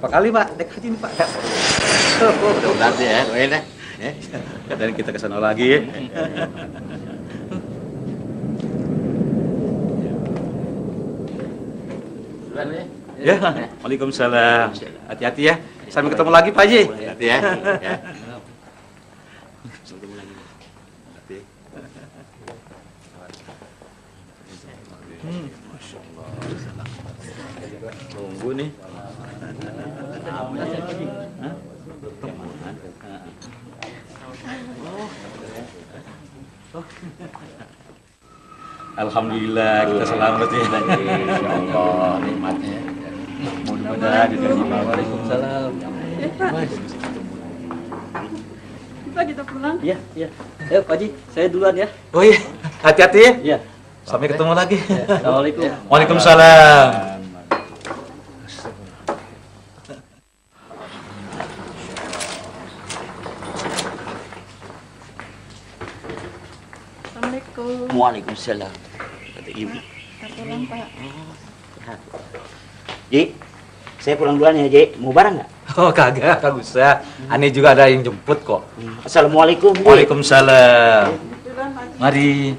berapa kali Pak naik haji nih Pak? Mudah-mudahan sih ya, doain deh. Dan kita kesana lagi ya. Ya, waalaikumsalam. Hati-hati ya. Sampai ketemu lagi Pak Haji. Hati-hati ya. Tunggu nih. Alhamdulillah kita selamat ya. Insyaallah nikmatnya. Mudah-mudahan diterima. Waalaikumsalam. Pak kita pulang. Iya, iya. Ayo Pak Haji, saya duluan ya. Oh iya, hati-hati ya. Iya. Sampai ketemu lagi. Assalamualaikum. Waalaikumsalam. Assalamualaikum. Waalaikumsalam. Kata ibu. Kita pulang Pak. Ji, saya pulang duluan ya, Ji. Mau bareng nggak? Oh kagak usah. Aneh juga ada yang jemput kok. Assalamualaikum, Ji. Waalaikumsalam. Duluan Pak Haji. Mari.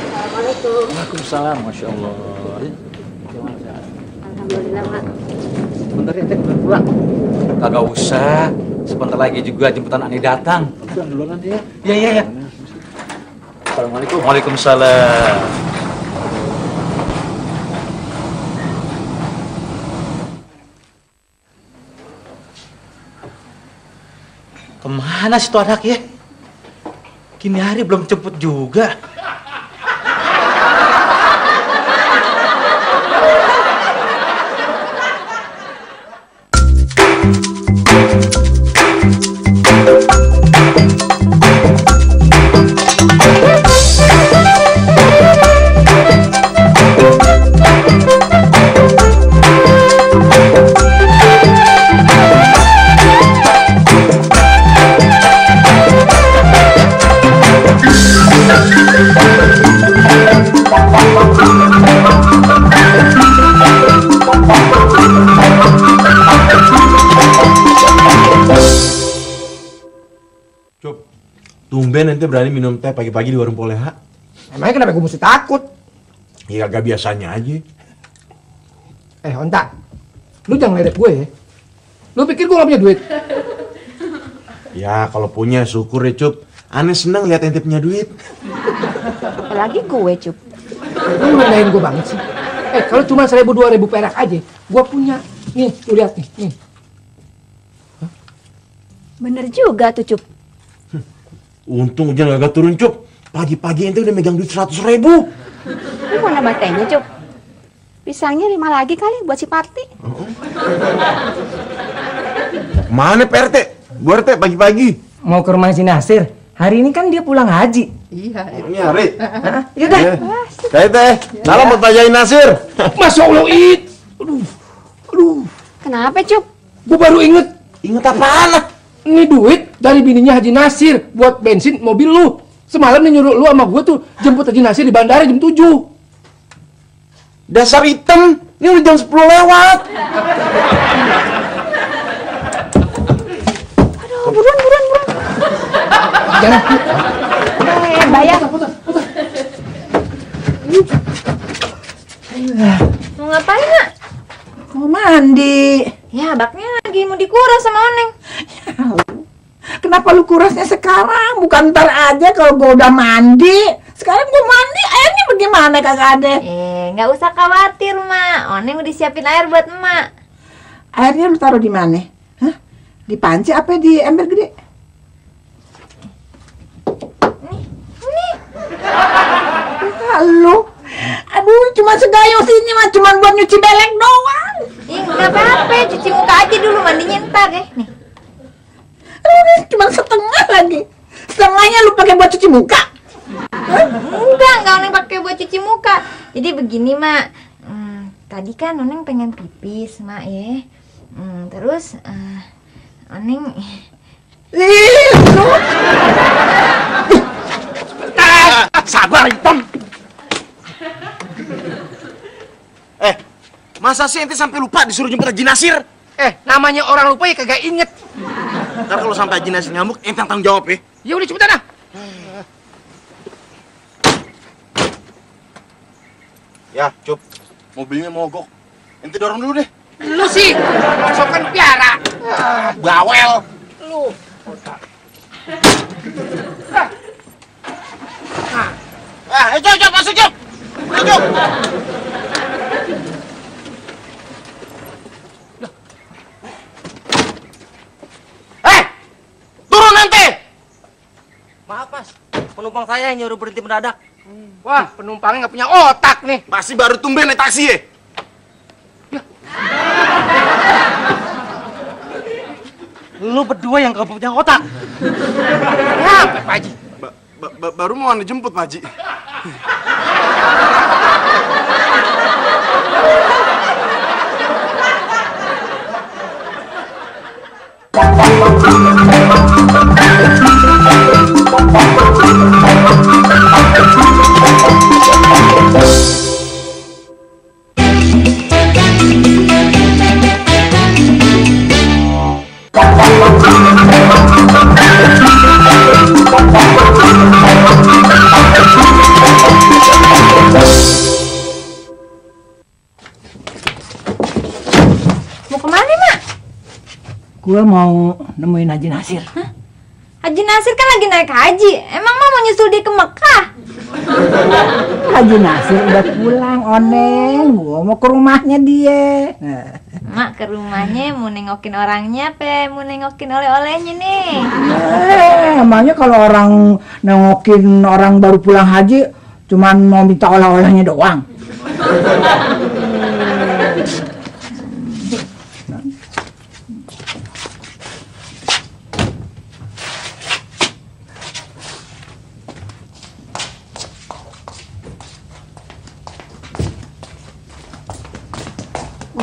Assalamualaikum. Waalaikumsalam, Masya Allah. Alhamdulillah Pak. Sebentar ya, Teh, pulang. Kagak usah. Sebentar lagi juga jemputan Ani datang. Pulang duluan nanti ya. Iya, iya, iya. Assalamualaikum. Waalaikumsalam. Kemana sih tuh anak ya? Kini hari belum jemput juga. Cuk, tumben ente berani minum teh pagi-pagi di warung Poleha? Emangnya kenapa gue mesti takut? Ya agak biasanya aja. Onta, lu jangan ledek gue ya. Lu pikir gue gak punya duit? Ya kalau punya syukur ya Cup. Aneh seneng lihat ente punya duit. Apalagi gue Cup. Lu ngendahin gue banget sih. Kalau cuma 1.000-2.000 perak aja, gue punya. Nih, lu lihat nih. Bener juga tuh Cup. Untung hujan gak turun Cup. Pagi-pagi ente udah megang duit 100.000. Lu mau nambah tehnya Cup? Pisangnya 5 lagi kali buat si Parti. Mana PRT? Bu RT pagi-pagi. Mau ke rumah si Nasir. Hari ini kan dia pulang haji. Nyari. Yaudah. Kayak teh. Salam buat Pak Yai Nasir. Masya Allah, It. Aduh. Kenapa Cup? Gue baru inget. Ingat apaan? Ini duit dari bininya Haji Nasir buat bensin mobil lu. Semalam dia nyuruh lu sama gue tuh jemput Haji Nasir di bandara jam 7. Dasar hitam. Ini udah jam 10 lewat. Aduh, buruan. Jangan. Bayar. Mau ngapain, Nak? Mau mandi. Ya, baknya lagi mau dikuras sama Oneng. Kenapa lu kurasnya sekarang? Bukan ntar aja kalau gua udah mandi. Sekarang gua mandi, airnya bagaimana kagak ada? Nggak usah khawatir, Mak. Oneng udah siapin air buat Emak. Airnya lu taruh di mana? Hah? Di panci apa di ember gede? Nih. Lu. Aduh, cuma segayos ini mah cuma buat nyuci belek doang. Nggak apa-apa, cuci muka aja dulu, mandinya ntar ya. Nih. Aduh, cuma setengah lagi. Setengahnya lu pakai buat cuci muka. Enggak Oneng pakai buat cuci muka. Jadi begini, Mak. Tadi kan Oneng pengen pipis, Mak ya. Terus Oneng Ih, lu. Sabar Kepala hitam. Masa sih ente sampai lupa disuruh jemput Haji Nasir? Namanya orang lupa ya kagak inget. Ntar kalau sampai Haji Nasir ngamuk, ente yang tanggung jawab ya. Ya udah cepetan ah. Ya, Cup. Mobilnya mogok. Ente dorong dulu deh. Lu sih, sokan piara. Bawel. Lu. Cup, masuk, Cup. Cup. Turun ente. Maaf, Mas. Penumpang saya yang nyuruh berhenti mendadak. Wah, penumpangnya nggak punya otak nih. Pasti baru tumben naik taksi ya? Lu berdua yang gak punya otak. Apa, Pak Haji? Baru mau anda jemput, Pak Haji. Mau kemana, Mak? Gua mau nemuin Haji Nasir. Haji Nasir kan lagi naik haji. Emang Mak mau nyusul dia ke Mekah? Haji Nasir udah pulang, Oneng. Gua mau ke rumahnya dia. Mak ke rumahnya mau nengokin orangnya apa mau nengokin oleh-olehnya nih? Emangnya kalau orang nengokin orang baru pulang haji cuman mau minta oleh-olehnya doang?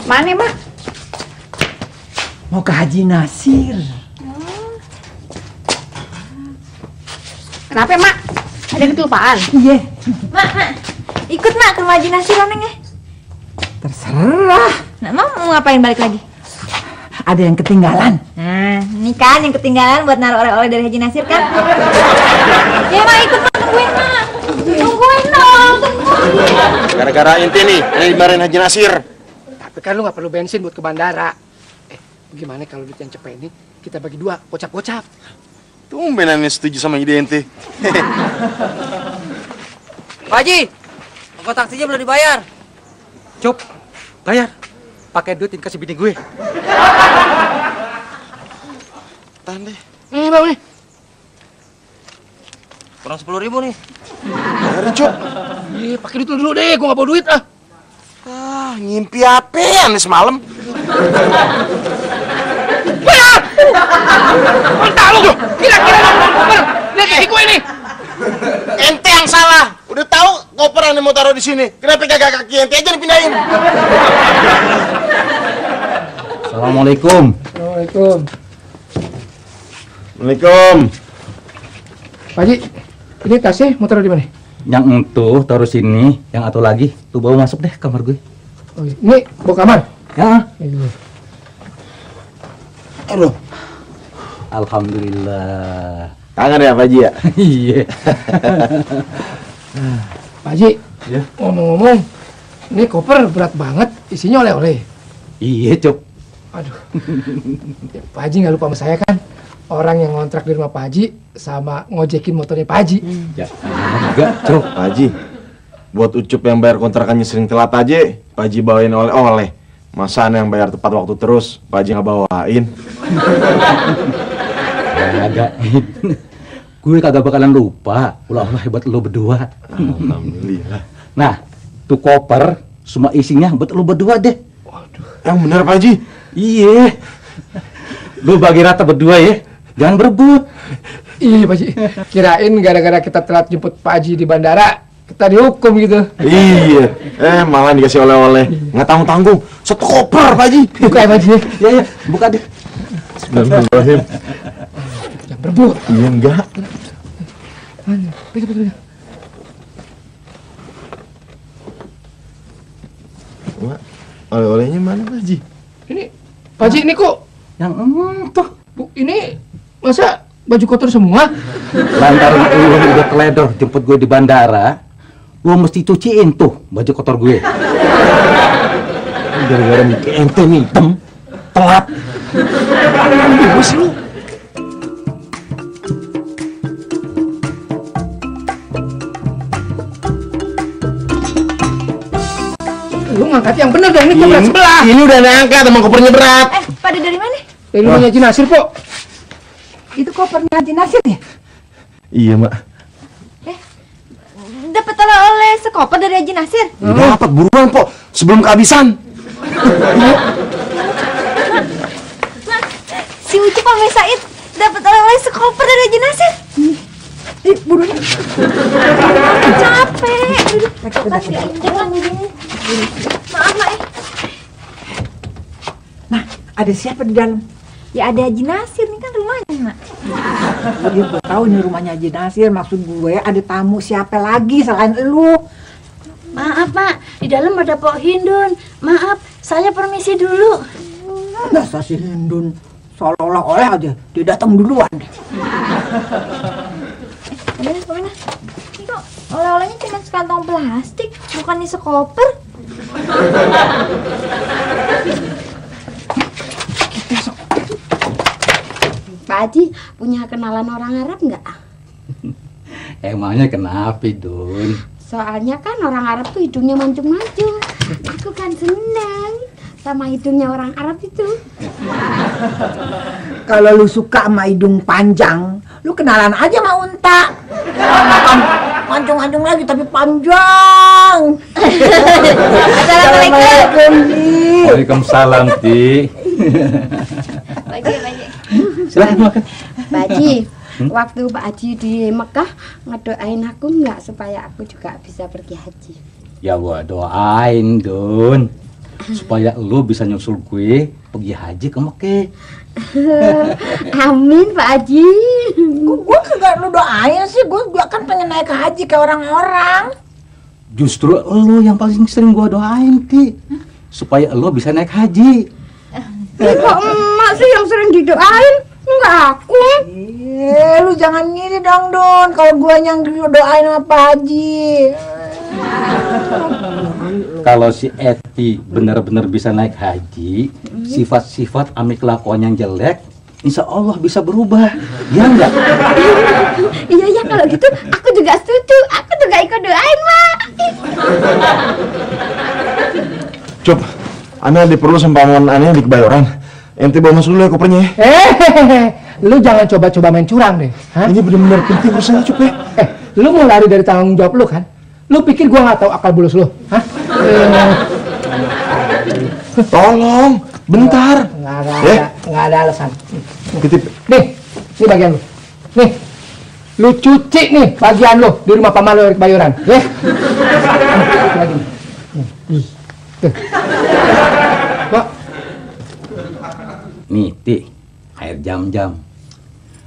Mana, Mak? Mau ke Haji Nasir. Kenapa, Mak? Ada kelupaan? Iya, Mak, ikut Mak ke rumah Haji Nasir Oneng ya? terserah. Nah, Mak mau ngapain balik lagi? Ada yang ketinggalan. Nah, ini kan yang ketinggalan buat naruh oleh-oleh dari Haji Nasir kan? Ya, Mak ikut Mak, tungguin Mak. Tungguin dong, tungguin. Gara-gara ente nih, yang dimarahin Haji Nasir. Tapi kan lu nggak perlu bensin buat ke bandara. Gimana kalau duit yang cepet ini kita bagi dua, gocap-gocap. Tumben aneh setuju sama ide ente. Pak Haji, ongkos taksinya belum dibayar. Cup, bayar. Pakai duit yang kasih bini gue. Tahan deh. Bang nih. Kurang 10.000 nih. Bayarin, Cup. Iya, pakai duit lu dulu deh, gua nggak bawa duit ah. Ngimpi apa aneh semalam? Entah lu, kira-kira lihat kaki gue ini. Ente yang salah. Udah tahu koper aneh mau taruh di sini. Kenapa kagak kaki ente aja dipindahin? Assalamualaikum. Assalamualaikum. Waalaikumsalam. Pak Haji, ini tasnya mau taruh di mana? Yang itu taruh sini, yang atau lagi tuh bawa masuk deh kamar gue. Oh, ini bawa kamar. Ya. Iya. Aduh. Alhamdulillah. Kangen ya Pak Haji ya? Iya. Pak Haji, Ya. ngomong-ngomong, ini koper berat banget, isinya oleh-oleh. Iya, Cup. Aduh, ya, Pak Haji nggak lupa sama saya kan? Orang yang ngontrak di rumah Pak Haji sama ngojekin motornya Pak Haji. Ya, enggak, Cup. Pak Haji, buat Ucup yang bayar kontrakannya sering telat aja, Pak Haji bawain oleh-oleh. Masa aneh yang bayar tepat waktu terus, Pak Haji nggak bawain? Kagak. Gue kagak bakalan lupa. Ulah hebat lo berdua. Alhamdulillah. Nah, tuh koper semua isinya buat lo berdua deh. Yang bener Pak Haji? Iya. Lo bagi rata berdua ya. Jangan berebut. Iya Pak Haji, kirain gara-gara kita telat jemput Pak Haji di bandara, kita dihukum gitu. Iya. Malah dikasih oleh-oleh. Nggak tanggung-tanggung. Satu koper Pak Haji. Buka ya Pak Haji. Ya, ya, buka deh. Bismillahirrahmanirrahim. Jangan berebut. Iya enggak. Pegang. Mak, oleh-olehnya mana Pak Haji? Ini, Pak Haji, ini kok Yang tuh. Bu, ini masa baju kotor semua? Lantaran lu udah teledor jemput gue di bandara, lu mesti cuciin tuh baju kotor gue. Gara-gara mikir ente nih, hitam, telat. Bos lu. Lu ngangkat yang bener dah, ini kok berat sebelah. Ini udah ngangkat, emang kopernya berat. Pada dari mana? Dari rumahnya Haji Nasir, Pok. Itu kopernya Haji Nasir ya? Iya, Mak. Dapat oleh-oleh sekoper dari Haji Nasir. Dapat buruan, Pok, sebelum kehabisan. Si Ucup sama Said dapat oleh-oleh sekoper dari Haji Nasir. Buruan. Capek. Makasih aja. Maaf, Mak. Nah, ada siapa di dalam? Ya ada Haji Nasir, ini kan rumahnya, Mak. Gue tahu ini rumahnya Haji Nasir. Maksud gue ada tamu siapa lagi selain lu? Maaf, Mak. Di dalam ada Pok Hindun. Maaf, saya permisi dulu. Dasar si Hindun, seolah-olah aja dia datang duluan. Kemana? Ini kok oleh-olehnya cuma sekantong plastik, bukan di sekoper. Pak Haji, punya kenalan orang Arab nggak? Emangnya kenapa, Dun? Soalnya kan orang Arab tuh hidungnya mancung-mancung. Aku kan senang sama hidungnya orang Arab itu. Kalau lu suka sama hidung panjang, lu kenalan aja sama unta. Bukan mancung-mancung lagi tapi panjang. Assalamualaikum. Waalaikumsalam, Ti. Bagi. Silahkan makan. Pak Haji, waktu Pak Haji di Mekah ngedoain aku nggak supaya aku juga bisa pergi haji? Ya gua doain, Dun, supaya lu bisa nyusul gue pergi haji ke Mekah. Amin, Pak Haji. Gue kagak lu doain sih, gue juga kan pengen naik haji ke orang-orang. Justru lu yang paling sering gua doain, Ti, supaya lu bisa naik haji. Kok emak sih yang sering didoain? Enggak aku. Lu jangan ngiri dong, Don. Kalau gue yang doain sama Pak Haji. Kalau si Eti benar-benar bisa naik haji, sifat-sifat ame kelakuan yang jelek, insya Allah bisa berubah. Ya enggak? Iya, kalau gitu aku juga setuju. Aku juga ikut doain, Mak. Cup, Ana diperlu sempaman aneh di Kebayoran. Ente bawa masuk dulu ya kopernya ya. Lu jangan coba-coba main curang deh. Hah? Ini benar-benar penting urusannya, Cup ya. Lu mau lari dari tanggung jawab lu kan? Lu pikir gua nggak tahu akal bulus lu? Hah? Tolong, bentar. Nggak ada alasan. Ketip. Nih bagian lu. Nih, lu cuci nih bagian lu di rumah paman lu di Kebayoran, ya? Lagi. Tuh. Kok? Nih, Ti, air jam-jam.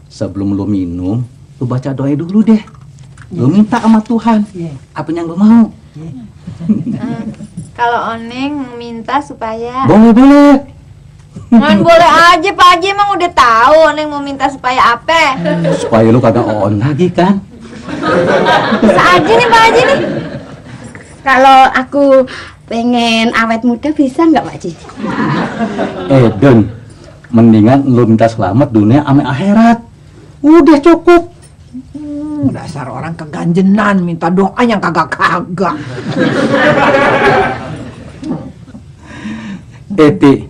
Sebelum lu minum, lu baca doa dulu deh. Lu minta sama Tuhan, apa yang lu mau. Kalau Oneng minta supaya Boleh. Ngan boleh aja Pak Haji, emang udah tahu Oneng mau minta supaya apa? Supaya lu kagak on lagi kan. Bisa aja nih Pak Haji nih. Kalau aku pengen awet muda bisa nggak, Pak Haji? Don, mendingan lu minta selamat dunia ame akhirat. Udah cukup. Dasar orang keganjenan minta doa yang kagak-kagak. Eti,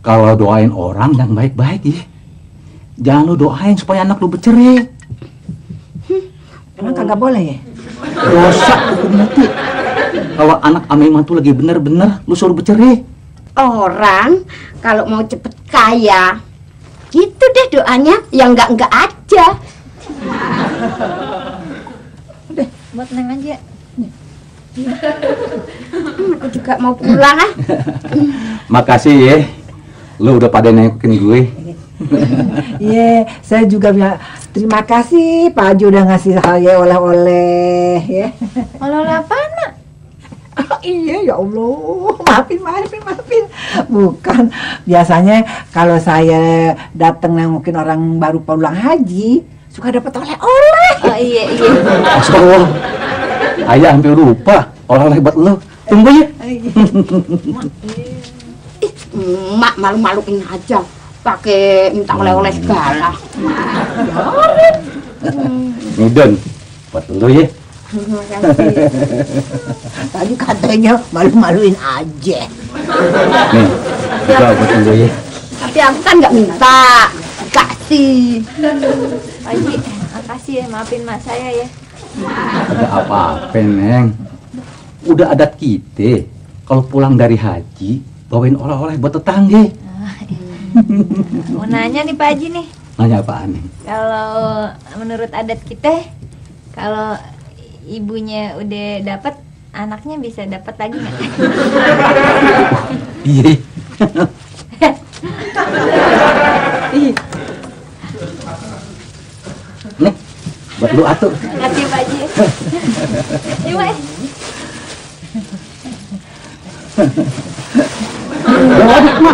kalau doain orang yang baik-baik ya, jangan lu doain supaya anak lu bercerai. Emang kagak boleh ya? Dosa hukumnya, Ti. Kalau anak ame mantu lagi bener-bener lu suruh bercerai. Orang kalau mau cepet kaya, gitu deh doanya, yang enggak aja. Udah, buat Neng aja. Aku juga mau pulang ah. Makasih ya, lu udah pada nengokin gue. Iya, saya juga bilang terima kasih Pak Haji udah ngasih saya oleh-oleh ya. Oleh-oleh apaan, Nak? Iya ya Allah, maafin. Bukan, biasanya kalau saya datang nengokin orang baru pulang haji, suka dapat oleh-oleh. Oh iya. Astagfirullah. Ayah hampir lupa oleh-oleh buat lo. Tunggu ya. Mak malu-maluin aja pakai minta oleh-oleh segala. Nih Don, buat lo ya. Tadi katanya malu-maluin aja. Nih, juga buat lo ya. Tapi aku kan nggak minta, kasih. Pak Haji, makasih ya, maafin mak saya ya. Ada apa-apa, Neng? Udah adat kita, kalau pulang dari haji, bawain oleh-oleh buat tetangga. Mau nanya nih Pak Haji nih. Nanya apaan nih? Kalau menurut adat kita, kalau ibunya udah dapat, anaknya bisa dapat lagi nggak? Iya. Nih, buat lu atur. Ngerti Pak Haji. Iya, Mak.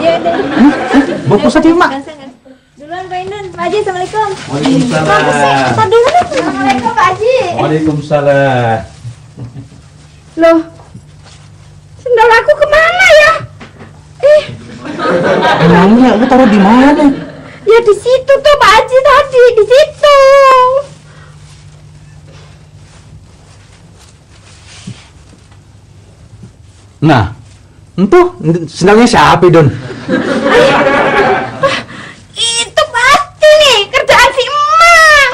Iya, udah. Bungkus aja, Mak. Duluan Pak Indun. Pak Haji, Assalamualaikum. Waalaikumsalam. Kita dulu nih. Assalamualaikum Pak Haji. Waalaikumsalam. Loh, sendal aku kemana ya? Emangnya lu taruh di mana? Ya di situ tuh Pak Haji tadi, di situ. Nah, entuh sendalnya siapa, Don? Itu pasti nih kerjaan si Emang.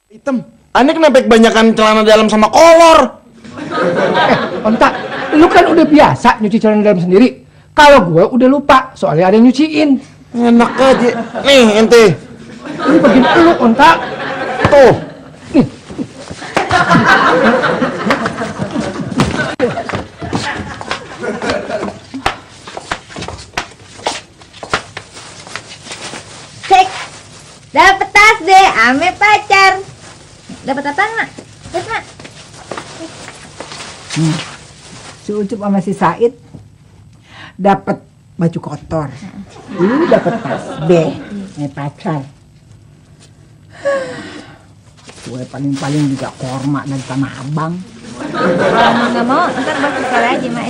Hitam, aneh kenapa kebanyakan celana dalam sama kolor? Onta, lu kan udah biasa nyuci celana dalam sendiri. Kalau gue udah lupa, soalnya ada yang nyuciin. Enak aja. Nih, ente. Ini bagian lu, Onta. Tuh. Cek. Dapat tas deh, ame pacar. Dapat apaan, Mak? Dapat, Mak. Si Ucup sama si Said dapat baju kotor. Lu dapat tas B, pacar. Gue paling-paling juga korma dari tanah abang. Kalau Mak nggak mau, ntar Bang sekali aja, Mak.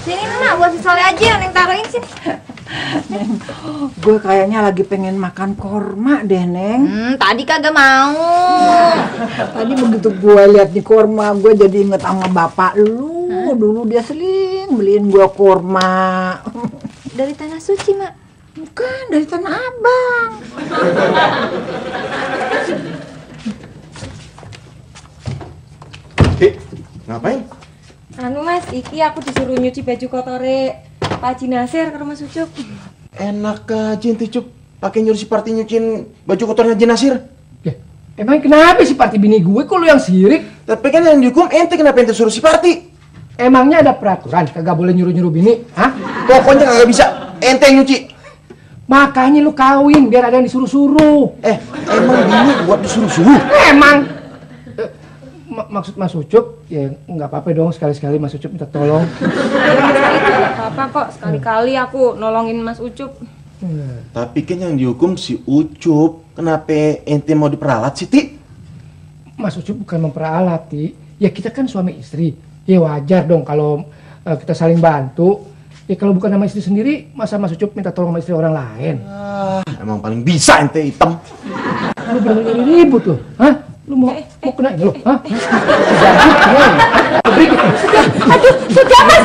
Sini Mak, buat si Soleh aja yang taruhin sini. Gue kayaknya lagi pengen makan korma deh, Neng. Tadi kagak mau. Tadi begitu gue lihat di korma, gue jadi inget sama bapak lu. Dulu dia sering beliin gue korma. Dari tanah suci, Mak. Bukan, dari Tanah Abang. Ngapain? Anu Mas, iki aku disuruh nyuci baju kotore Pak Haji Nasir ke rumah Sucup. Enak aja ente, Cup. Pakai nyuruh si Parti nyuciin baju kotornya Haji Nasir. Ya, emang kenapa sih Parti bini gue kok lu yang sirik? Tapi kan yang dihukum ente, kenapa ente suruh si Parti? Emangnya ada peraturan kagak boleh nyuruh-nyuruh bini? Hah? Pokoknya kagak bisa. Ente yang nyuci. Makanya lu kawin biar ada yang disuruh-suruh. Emang bini buat disuruh-suruh? Emang maksud Mas Ucup ya nggak apa-apa dong, sekali-sekali Mas Ucup minta tolong. Apa kok sekali-kali aku nolongin Mas Ucup. Tapi kan yang dihukum si Ucup. Kenapa ente mau diperalat sih, Ti? Mas Ucup bukan memperalat, Ti. Ya kita kan suami istri. Ya wajar dong kalau kita saling bantu. Ya kalau bukan sama istri sendiri, masa Mas Ucup minta tolong sama istri orang lain? Emang paling bisa ente hitam. Lu bener-bener ribut loh, hah? Lu mau kena ini lo, hah? Aduh, sudah Mas.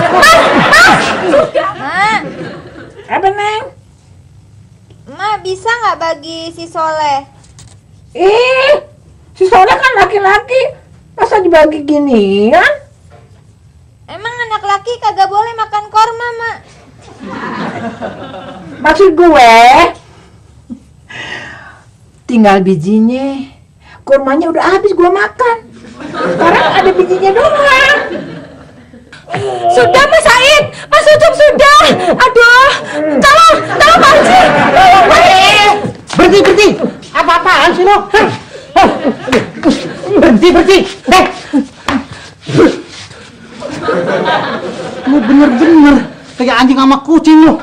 Mak. Apa, Neng? Mak bisa nggak bagi si Soleh? Si Soleh kan laki-laki. Masa dibagi gini kan? Emang anak laki kagak boleh makan korma, Mak? Maksud gue tinggal bijinya. Kurmanya udah habis gue makan. Sekarang ada bijinya doang. Sudah Mas Said, Mas Ucup sudah. Aduh, tolong Pak Haji. Berhenti. Apa-apaan sih lo? Berhenti. Lu bener-bener kayak anjing sama kucing lu.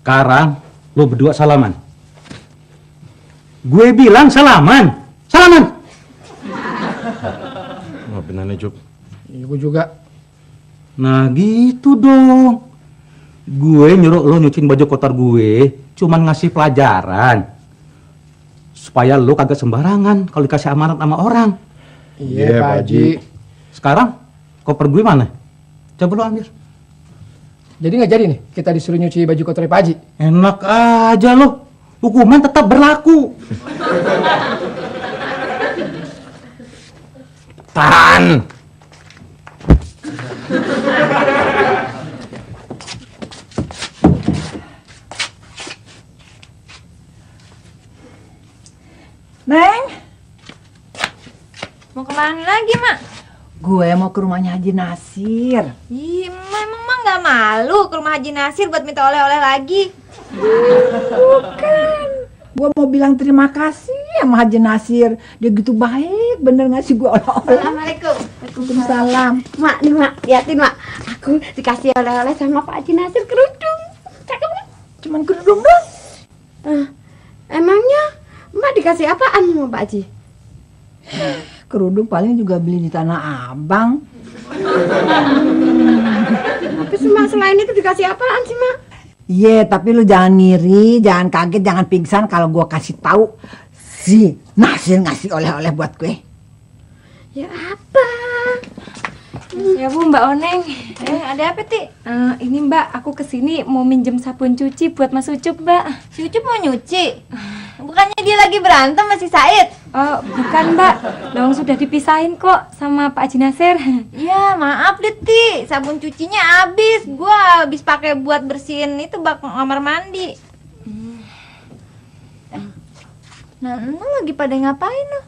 Sekarang lo berdua salaman. Gue bilang salaman. Maafin aneh, Cup. Iya, gue juga. Nah gitu dong. Gue nyuruh lo nyuciin baju kotor gue cuman ngasih pelajaran supaya lo kagak sembarangan kalau dikasih amanat sama orang. Iya, Pak Haji. Sekarang koper gue mana? Coba lo ambil. Jadi nggak jadi nih kita disuruh nyuci baju kotor Pak Haji? Enak aja lo. Hukuman tetap berlaku. Tan! Neng, Mau kemana lagi, Mak? gue mau ke rumahnya Haji Nasir. Ih, memang Mak nggak malu ke rumah Haji Nasir buat minta oleh-oleh lagi. Bukan. Gue mau bilang terima kasih sama Haji Nasir. Dia gitu baik, bener ngasih gue oleh-oleh. Assalamualaikum. Waalaikumsalam. Mak, nih Mak, liatin Mak. Aku dikasih oleh-oleh sama Pak Haji Nasir kerudung. Cakep Mak. Cuman kerudung doang. Emangnya Mak dikasih apaan sama Pak Haji? Kerudung paling juga beli di Tanah Abang. Tapi Mak selain itu dikasih apaan sih Mak? Iya, tapi lu jangan ngiri, jangan kaget, jangan pingsan kalau gue kasih tahu si Nasir ngasih oleh-oleh buat gue. Ya apa? Ya Bu, Mbak Oneng. Ada apa, Ti? Ini Mbak, aku kesini mau minjem sabun cuci buat Mas Ucup, Mbak. Si Ucup mau nyuci? Bukannya dia lagi berantem sama si Said? Oh, bukan Mbak. Dong sudah dipisahin kok sama Pak Haji Nasir. Ya, maaf deh, Ti. Sabun cucinya habis. Gua habis pakai buat bersihin itu bak kamar mandi. Nah, lu lagi pada ngapain lu?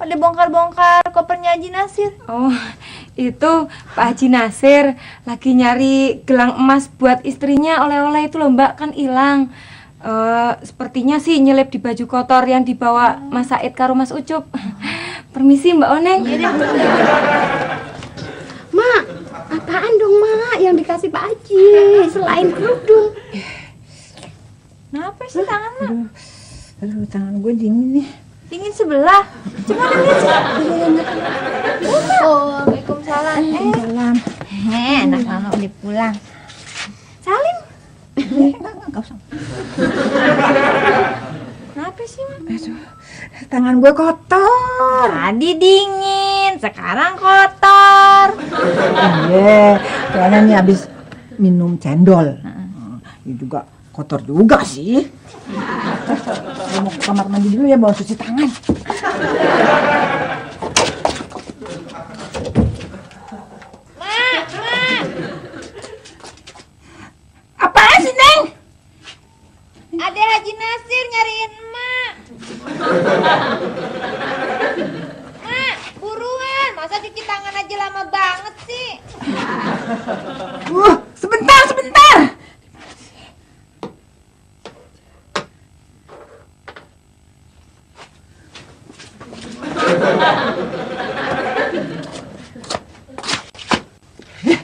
Pada bongkar-bongkar kopernya Haji Nasir. Oh, itu Pak Haji Nasir lagi nyari gelang emas buat istrinya oleh-oleh itu loh Mbak, kan hilang. Sepertinya sih nyelip di baju kotor yang dibawa Mas Said karo Mas Ucup. Permisi Mbak Oneng. Mak, apaan dong Mak yang dikasih Pak Haji selain kerudung? Kenapa sih tangan lu? Aduh, tangan gue dingin nih. Dingin sebelah. Coba lihat sih. Waalaikumsalam. Salam. Enak mama udah pulang. Salim. Enggak usah. Kenapa sih, Mak? Tangan gue kotor. Tadi dingin, sekarang kotor. Iya, soalnya nih habis minum cendol. Ini juga kotor juga sih. Gue mau ke kamar mandi dulu ya, bawa cuci tangan. Mak. Apaan sih, Neng? Ada Haji Nasir nyariin emak. Mak, buruan. Masa cuci tangan aja lama banget sih? Sebentar.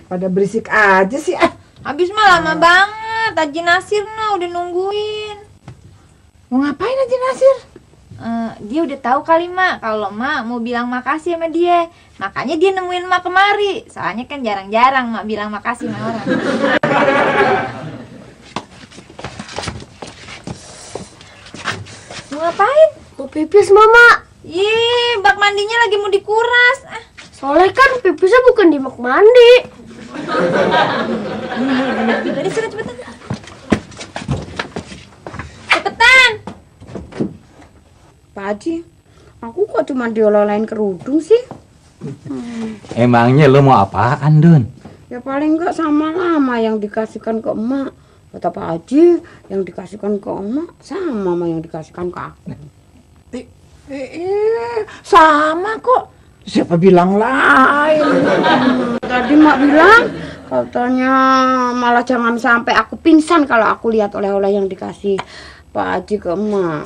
Pada berisik aja sih. Habis mah lama banget. Haji Nasir nah udah nungguin. Mau ngapain Haji Nasir? Dia udah tahu kali mak kalau mak mau bilang makasih sama dia. Makanya dia nemuin mak kemari. Soalnya kan jarang-jarang mak bilang makasih sama orang. Mau ngapain? Mau pipis, Mama. Ih, bak mandinya lagi mau dikuras. Soalnya kan pipisnya bukan di bak mandi. Jadi sudah cepetan. Cepetan. Pak Haji, aku kok cuma diololain kerudung sih? Emangnya lo mau apaan, Dun? Ya paling enggak sama lama yang dikasihkan ke emak. Kata Pak Haji, yang dikasihkan ke emak sama sama yang dikasihkan ke aku. Sama kok. Siapa bilang lain? Tadi mak bilang, katanya malah jangan sampai aku pingsan kalau aku lihat oleh-oleh yang dikasih Pak Haji ke emak.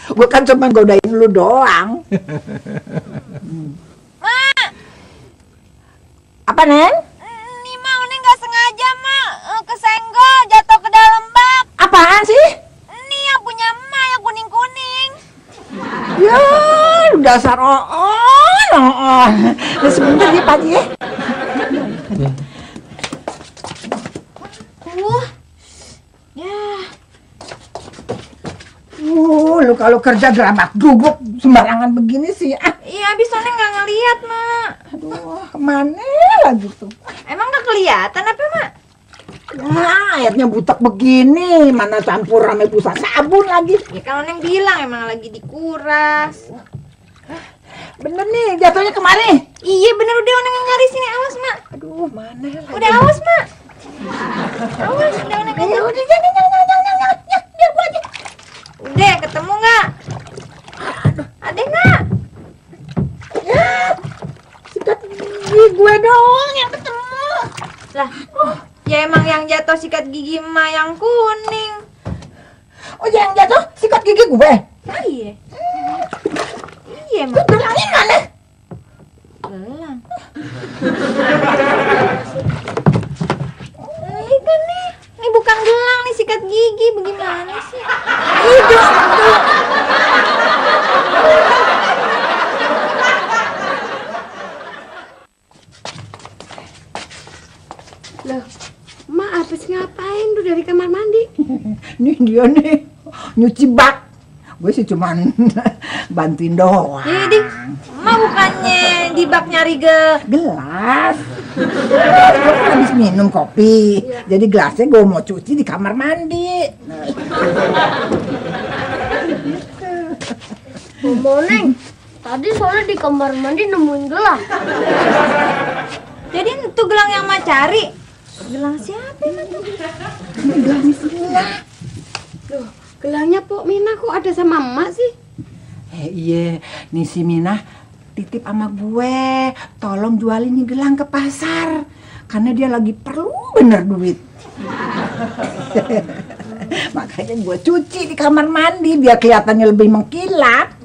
Gue kan cuma godain lu doang. Mak, Apa, Neng? nih mak, Neng nggak sengaja mak kesenggol jatuh ke dalam bak. Apaan sih? Nih yang punya emak yang kuning-kuning. Ya, lu dasar on. Nah, sebentar ya, Pak Haji ya. Ya, Lu kalau kerja gerabak gubuk sembarangan begini sih. iya habis Neng nggak ngeliat mak. Aduh, kemana lagi tuh? Emang nggak kelihatan apa mak? Ya, airnya butek begini, mana campur rame busa sabun lagi. Ya kalau Neng bilang emang lagi dikuras. Bener nih, jatuhnya kemari. Iya bener udah Neng nyari sini, awas mak. Aduh, mana lagi? Udah awas mak. Awas udah Neng aja. Udah, jangan, biar gua aja. Udah ketemu nggak? Ada nggak? Sikat gigi gue doang yang ketemu. Lah, ya emang yang jatuh sikat gigi emak yang kuning. Oh, yang jatuh sikat gigi gue. Ah, iya. Iya mak. Gelangin mana? Gelang. Ini kan nih. Ini bukan gelang nih sikat gigi. Bagaimana sih? Itu. Loh, Mak habis ngapain tuh dari kamar mandi? Nih dia nih nyuci bak. Gue sih cuman bantuin doang. Jadi, emak bukannya di bak nyari Gelas. Gue kan habis minum kopi. Jadi gelasnya gue mau cuci di kamar mandi. Neng, tadi soalnya di kamar mandi nemuin gelang. Jadi itu gelang yang emak cari. Gelang siapa emang tuh? Gelas Mina. Loh, gelangnya Pok Mina kok ada sama emak sih? Iya, nih si Mina titip sama gue, tolong jualin nih gelang ke pasar. Karena dia lagi perlu bener duit. Makanya gue cuci di kamar mandi biar kelihatannya lebih mengkilat.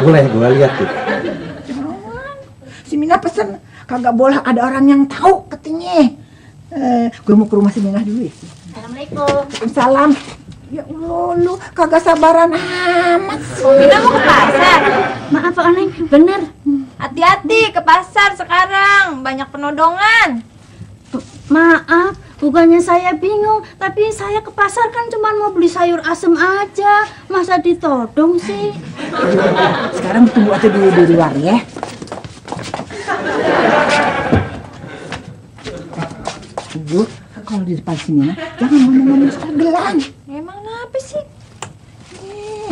Boleh gue lihat tuh. Si Mina pesen kagak boleh ada orang yang tahu katanya. Gue mau ke rumah si Mina dulu ya. Assalamualaikum. Waalaikumsalam. Ya Allah, lu kagak sabaran amat sih. Mina mau ke pasar. Maaf Pak Neng, bener. Hati-hati ke pasar sekarang. Banyak penodongan. Maaf, bukannya saya bingung, tapi saya ke pasar kan cuma mau beli sayur asem aja. Masa ditodong sih? Sekarang tunggu aja dulu di luar ya. Ibu, kalau di depan sini jangan ngomong-ngomong soal gelang. Emang kenapa sih?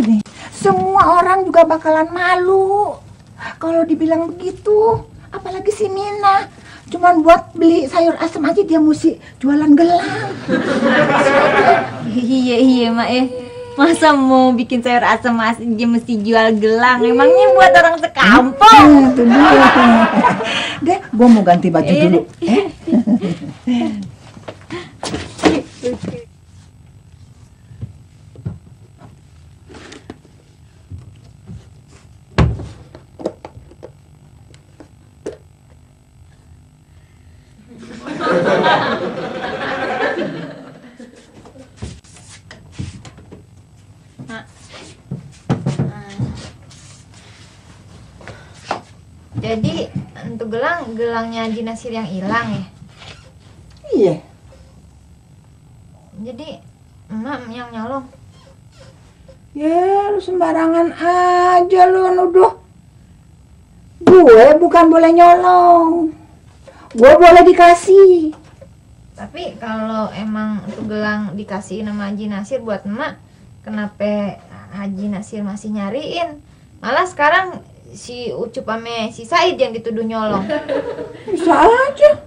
Nih, semua orang juga bakalan malu kalau dibilang begitu. Apalagi si Mina, cuman buat beli sayur asem aja dia mesti jualan gelang. Iya mak Masa mau bikin sayur asem dia mesti jual gelang? Emangnya buat orang sekampung? Itu dia. Deh, gue mau ganti baju dulu. Jadi untuk gelangnya Haji Nasir yang hilang ya? Iya. Jadi emak yang nyolong. Ya, lu sembarangan aja lu nuduh. Gue bukan boleh nyolong. Gue boleh dikasih. Tapi kalau emang untuk gelang dikasih nama Haji Nasir buat emak, kenapa Haji Nasir masih nyariin? Malah sekarang si Ucup ame si Said yang dituduh nyolong. Bisa aja.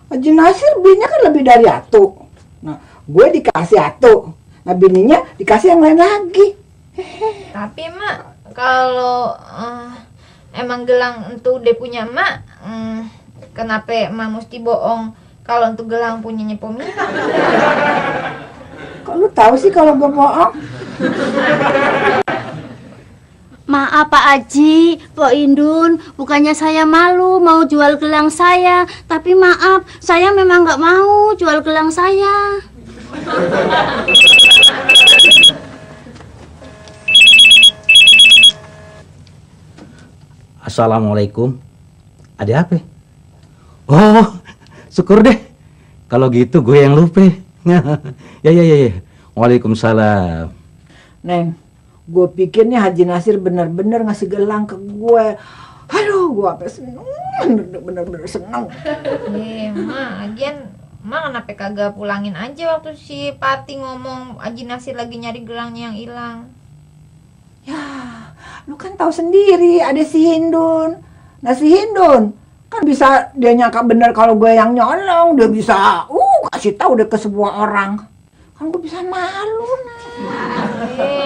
Haji Nasir bininya kan lebih dari atu. Nah, gue dikasih atu. Nah, bininya dikasih yang lain lagi. Tapi emak kalau emang gelang untuk dia punya emak, kenapa emak mesti bohong kalau untuk gelang punyanya Pomina? Kok lu tahu sih kalau gue bohong? Maaf Pak Haji, Pak Indun, bukannya saya malu mau jual gelang saya, tapi maaf, saya memang nggak mau jual gelang saya. Assalamualaikum. Ada apa? Oh, syukur deh. Kalau gitu gue yang lupa. Ya. Waalaikumsalam. Neng, gue pikir nih Haji Nasir bener-bener ngasih gelang ke gue. Aduh, gue apa seneng, bener-bener seneng. Emak, lagian emak kenapa kagak pulangin aja waktu si Pati ngomong Haji Nasir lagi nyari gelangnya yang hilang. Ya, lu kan tahu sendiri ada si Hindun. Nah, si Hindun kan bisa dia nyangka bener kalau gue yang nyolong, dia bisa kasih tahu deh ke semua orang. Kan gue bisa malu, nah.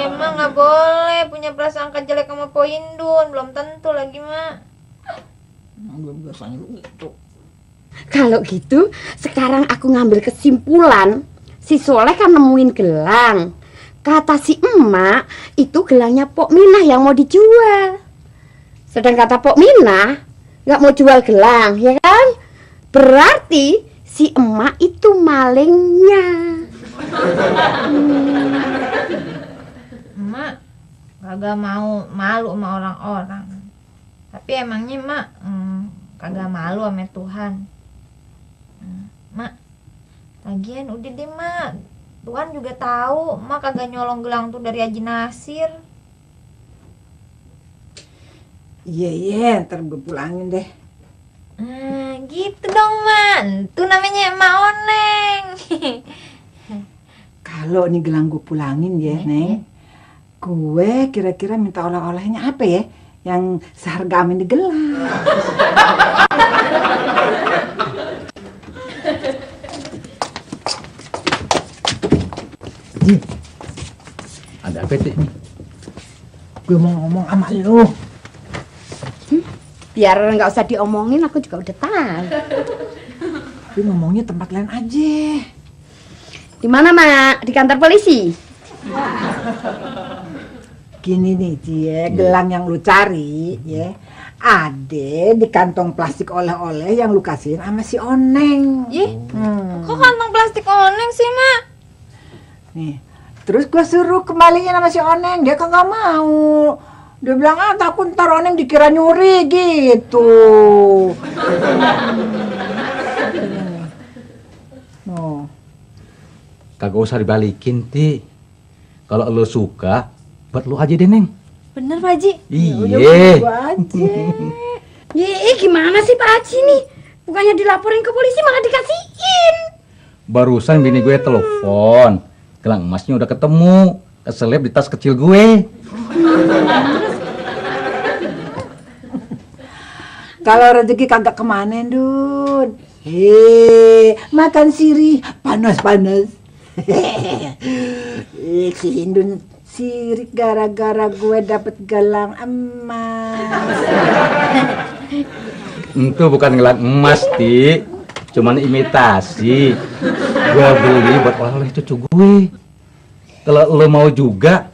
Emang nggak boleh punya prasangka jelek sama Po Hindun, belum tentu lagi mak. Gue biasanya begitu. Kalau gitu, sekarang aku ngambil kesimpulan, si Soleh kan nemuin gelang. Kata si emak, itu gelangnya Pok Minah yang mau dijual. Sedang kata Pok Minah, nggak mau jual gelang, ya kan? Berarti si emak itu malingnya. Emak kagak mau malu sama orang-orang. Tapi emangnya emak kagak malu sama Tuhan. Mak, lagian udah deh mak. Tuhan juga tahu emak kagak nyolong gelang tuh dari Haji Nasir. Iya, ntar gue pulangin deh. Gitu dong mak. Itu namanya emak oneng. Kalau nih gelang gue pulangin ya, Neng. Gue kira-kira minta oleh-olehnya apa ya? Yang seharga amin di gelang. Ada apa sih? Gue mau ngomong sama lu. Biar nggak usah diomongin, aku juga udah tahu. Tapi ngomongnya tempat lain aja. Di mana, Mak? Di kantor polisi? Gini nih, Cie, gelang yang lu cari, ya, ada di kantong plastik oleh-oleh yang lu kasihin sama si Oneng. Kok kantong plastik oneng sih mak? Nih, terus gue suruh kembaliin sama si Oneng, dia kagak mau. Dia bilang, takut ntar Oneng dikira nyuri gitu. Oh. Kagak usah dibalikin, Ti. Kalau lo suka, buat lo aja deh, Neng. Bener Pak Haji? Iya. Gimana sih Pak Haji nih? Bukannya dilaporin ke polisi malah dikasihin. Barusan bini gue telepon. Gelang emasnya udah ketemu. Keselip di tas kecil gue. Kalau rezeki kagak kemana, Dun? Makan sirih panas-panas. Si Hindun sirik gara-gara gue dapet gelang emas. Itu bukan gelang emas, Ti. Cuman imitasi. Gue beli buat oleh-oleh cucu gue. Kalau lo mau juga,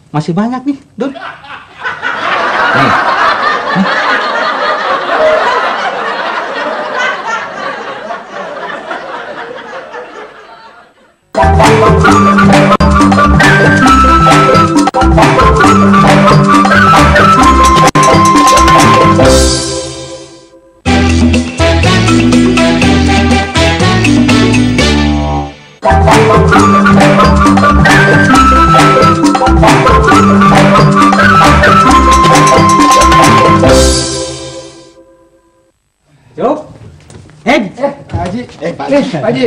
masih banyak nih, Dun. Nih. Yuk. Pak Haji. Pak Haji.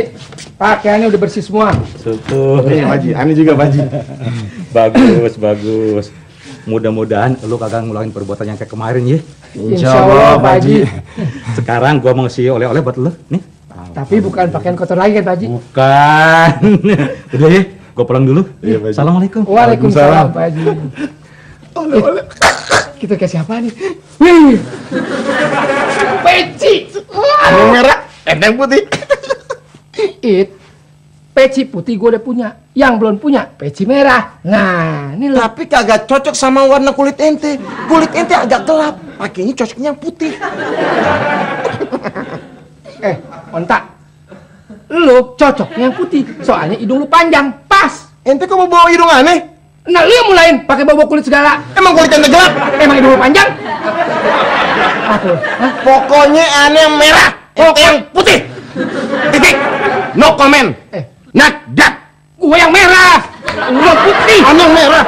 Pakaiannya udah bersih semua. Syukur. Nih, Pak Haji, Ani juga, Pak Haji. Bagus. Mudah-mudahan lu kagak ngulangin perbuatan yang kayak kemarin ya. Insya Allah, Pak Haji. Sekarang gua mau ngasih oleh-oleh buat lu. Nih. Tapi bukan pakaian kotor lagi kan, Pak Haji? Bukan. Udah ya, gua pulang dulu. Iya, Pak Haji. Assalamualaikum. Waalaikumsalam, Pak Haji. Oleh-oleh. Kita kasih apa nih? Wih, peci. Yang merah, yang putih. Peci putih gue udah punya. Yang belum punya, peci merah. Nah, ini lah. Tapi kagak cocok sama warna kulit ente. Kulit ente agak gelap. Pakainya cocoknya yang putih. Ontak. Lu cocok yang putih. Soalnya hidung lu panjang. Pas. Ente kok mau bawa hidung aneh? Nah, lu yang mulain pakai bawa kulit segala. Emang kulit ente gelap? Emang hidung lu panjang? Apa? Hah? Pokoknya aneh yang merah, ente yang putih. Titik. No comment. Not that. Gue yang merah. Lu putih. Aneh yang merah.